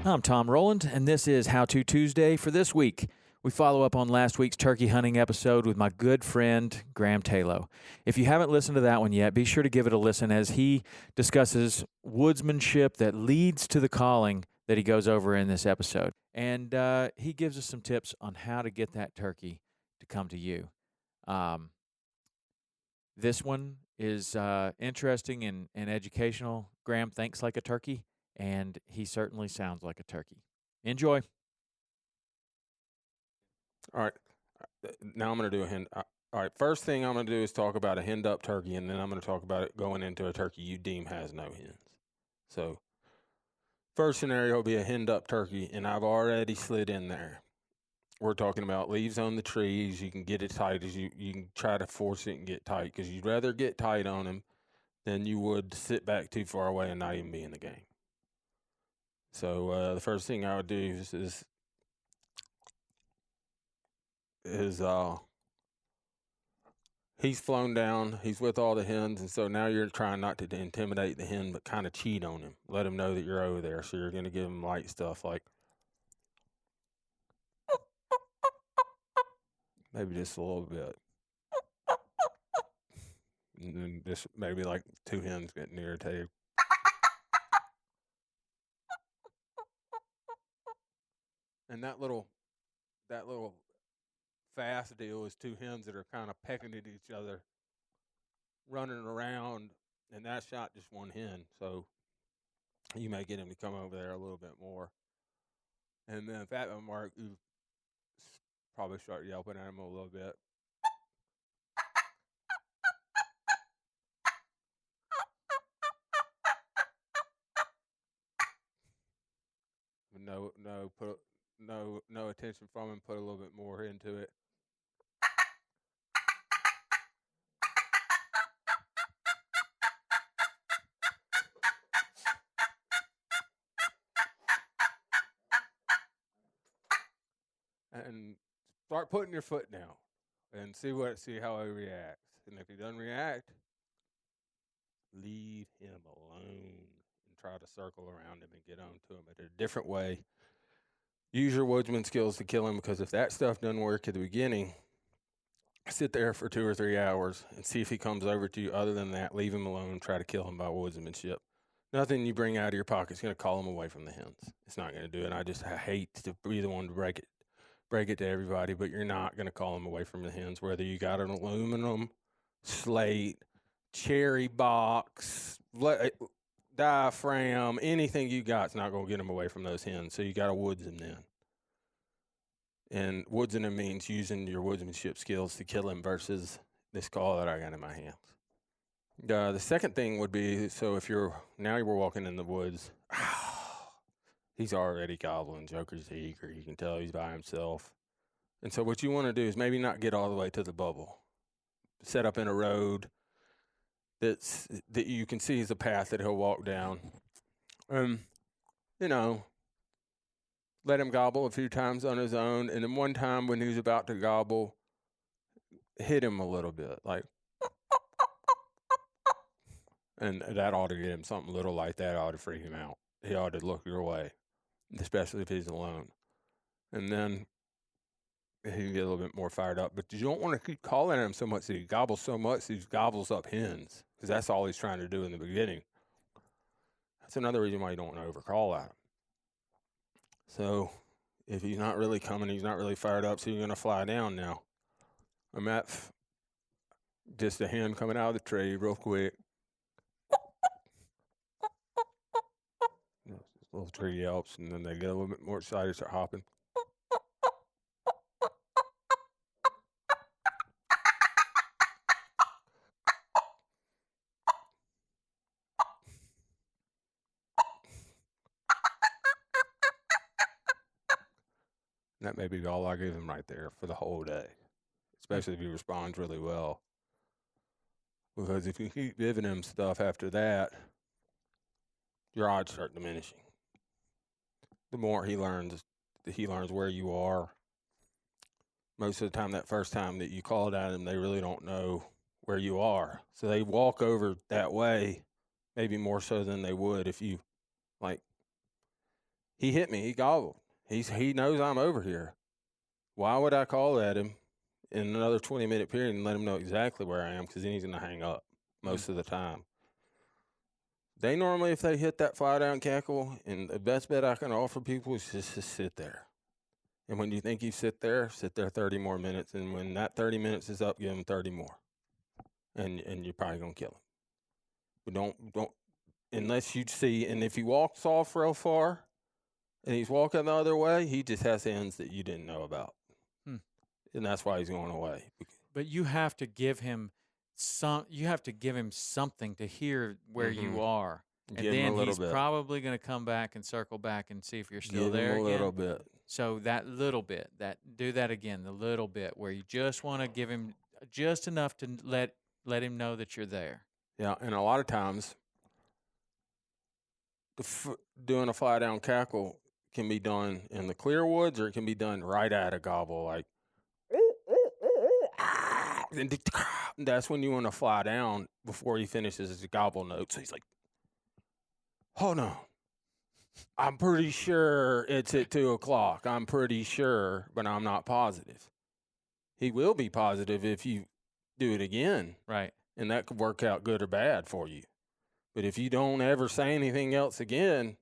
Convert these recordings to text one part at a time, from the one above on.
I'm Tom Rowland, and this is How To Tuesday for this week. We follow up on last week's turkey hunting episode with my good friend, Graham Tayloe. If you haven't listened to that one yet, be sure to give it a listen as he discusses woodsmanship that leads to the calling that he goes over in this episode. And he gives us some tips on how to get that turkey to come to you. This one is interesting and educational. Graham thinks like a turkey, and he certainly sounds like a turkey. Enjoy. All right. Now I'm going to do a hen. All right. First thing I'm going to do is talk about a henned up turkey, and then I'm going to talk about it going into a turkey you deem has no hens. So, first scenario will be a henned up turkey, and I've already slid in there. We're talking about leaves on the trees. You can get it tight as you can try to force it and get tight because you'd rather get tight on them than you would sit back too far away and not even be in the game. So the first thing I would do is he's flown down. He's with all the hens, and so now you're trying not to intimidate the hen, but kind of cheat on him. Let him know that you're over there. So you're going to give him light stuff like maybe just a little bit, and then just maybe like two hens getting irritated. And that little fast deal is two hens that are kind of pecking at each other, running around, and that shot just one hen. So you may get him to come over there a little bit more. And then if that doesn't work, you probably start yelping at him a little bit. No attention from him. Put a little bit more into it. And start putting your foot down and see how he reacts. And if he doesn't react, leave him alone and try to circle around him and get on to him in a different way. Use your woodsman skills to kill him, because if that stuff doesn't work at the beginning, sit there for 2 or 3 hours and see if he comes over to you. Other than that, leave him alone and try to kill him by woodsmanship. Nothing you bring out of your pocket is going to call him away from the hens. It's not going to do it. I hate to be the one to break it to everybody, but you're not going to call him away from the hens. Whether you got an aluminum slate, cherry box, diaphragm, anything you got is not going to get him away from those hens. So you got to woods him then. And woodsing him means using your woodsmanship skills to kill him versus this call that I got in my hands. The second thing would be, so if you're walking in the woods, he's already gobbling. Joker's eager. You can tell he's by himself. And so what you want to do is maybe not get all the way to the bubble. Set up in a road that you can see is a path that he'll walk down. Let him gobble a few times on his own. And then one time when he was about to gobble, hit him a little bit, like, and that ought to get him something little like that. Ought to freak him out. He ought to look your way, especially if he's alone. And then he can get a little bit more fired up. But you don't want to keep calling at him so much that he gobbles so much that he gobbles up hens, because that's all he's trying to do in the beginning. That's another reason why you don't want to overcall at him. So if he's not really coming, he's not really fired up, so you're going to fly down now. I'm at just a hen coming out of the tree real quick. Little tree yelps, and then they get a little bit more excited, start hopping. That may be all I give him right there for the whole day, especially if he responds really well. Because if you keep giving him stuff after that, your odds start diminishing. The more he learns where you are. Most of the time, that first time that you called at him, they really don't know where you are. So they walk over that way, maybe more so than they would if you, He hit me. He gobbled. He knows I'm over here. Why would I call at him in another 20-minute period and let him know exactly where I am? Because then he's going to hang up most of the time. They normally, if they hit that fly down cackle, and the best bet I can offer people is just to sit there. And when you think you sit there 30 more minutes. And when that 30 minutes is up, give him 30 more. And you're probably going to kill him. But don't, unless you see, and if he walks off real far and he's walking the other way, he just has ends that you didn't know about. And that's why he's going away. But you have to give him something to hear where you are. And Give him then a little he's bit. probably going to come back and circle back and see if you're still Give there him a again. little bit. So that little bit, do that again, the little bit where you just want to give him just enough to let him know that you're there. Yeah, and a lot of times doing a fly down cackle can be done in the clear woods, or it can be done right at a gobble, like and that's when you want to fly down before he finishes his gobble note. So he's like, "Oh no, I'm pretty sure it's at 2:00. I'm pretty sure, but I'm not positive." He will be positive if you do it again, Right? And that could work out good or bad for you. But if you don't ever say anything else again,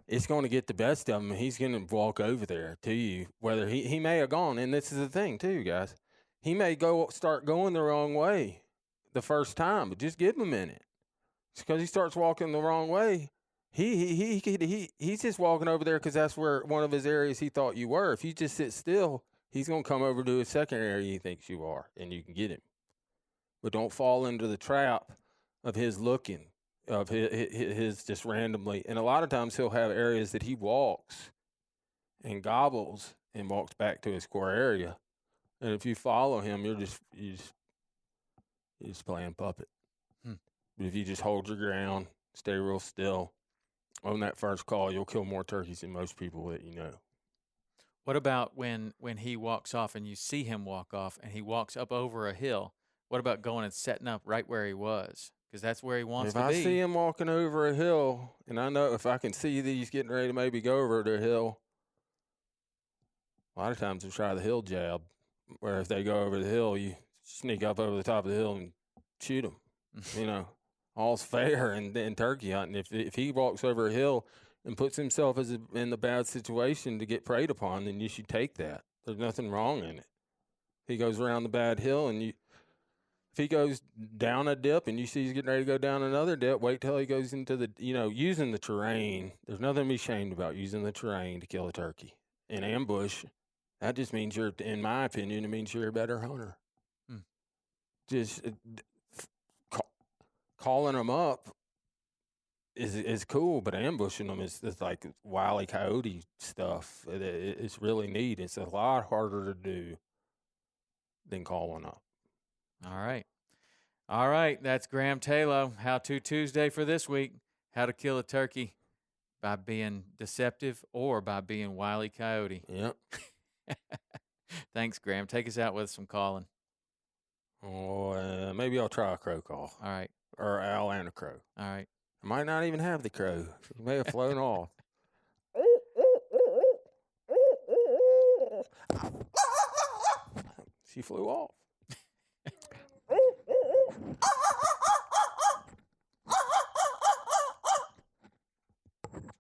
it's going to get the best of him. He's going to walk over there to you. Whether he may have gone, and this is the thing too, guys. He may start going the wrong way the first time, but just give him a minute. It's because he starts walking the wrong way. He's just walking over there because that's where one of his areas he thought you were. If you just sit still, he's going to come over to a second area he thinks you are, and you can get him. But don't fall into the trap of his looking, of his just randomly. And a lot of times he'll have areas that he walks and gobbles and walks back to his core area. And if you follow him, you're just playing puppet. But if you just hold your ground, stay real still, on that first call, you'll kill more turkeys than most people that you know. What about when he walks off and you see him walk off and he walks up over a hill? What about going and setting up right where he was? Because that's where he wants to be. If I see him walking over a hill, and I know if I can see that he's getting ready to maybe go over the hill, a lot of times we try the hill jab, where if they go over the hill, you sneak up over the top of the hill and shoot them. You know, all's fair in turkey hunting. If he walks over a hill and puts himself in the bad situation to get preyed upon, then you should take that. There's nothing wrong in it. He goes around the bad hill, and if he goes down a dip and you see he's getting ready to go down another dip, wait till he goes into using the terrain. There's nothing to be ashamed about using the terrain to kill a turkey. In ambush, that just means in my opinion, it means you're a better hunter. Just calling them up is cool, but ambushing them is like Wile E. Coyote stuff. It's really neat. It's a lot harder to do than calling up. All right. That's Graham Tayloe. How to Tuesday for this week. How to kill a turkey by being deceptive or by being Wile E. Coyote. Yep. Thanks, Graham. Take us out with some calling. Oh, maybe I'll try a crow call. All right. Or owl and a crow. All right. I might not even have the crow. He may have flown off. She flew off.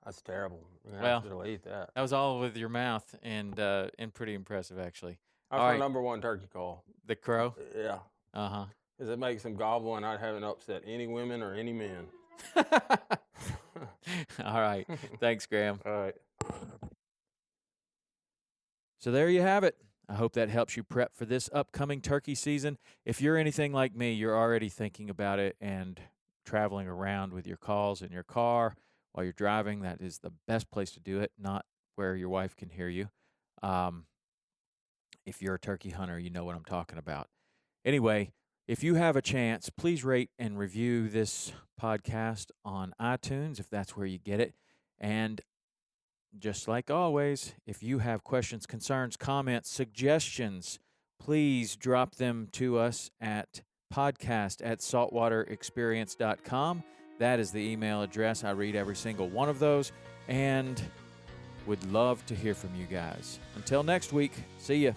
That's terrible. Well, delete that. That was all with your mouth and pretty impressive, actually. That's my number one turkey call. The crow? Yeah. Uh-huh. Because it makes them gobble, and I haven't upset any women or any men. All right. Thanks, Graham. All right. So there you have it. I hope that helps you prep for this upcoming turkey season. If you're anything like me, you're already thinking about it and traveling around with your calls in your car while you're driving. That is the best place to do it, not where your wife can hear you. If you're a turkey hunter, you know what I'm talking about. Anyway, if you have a chance, please rate and review this podcast on iTunes if that's where you get it. And just like always, if you have questions, concerns, comments, suggestions, please drop them to us at podcast@saltwaterexperience.com. That is the email address. I read every single one of those and would love to hear from you guys. Until next week, see ya.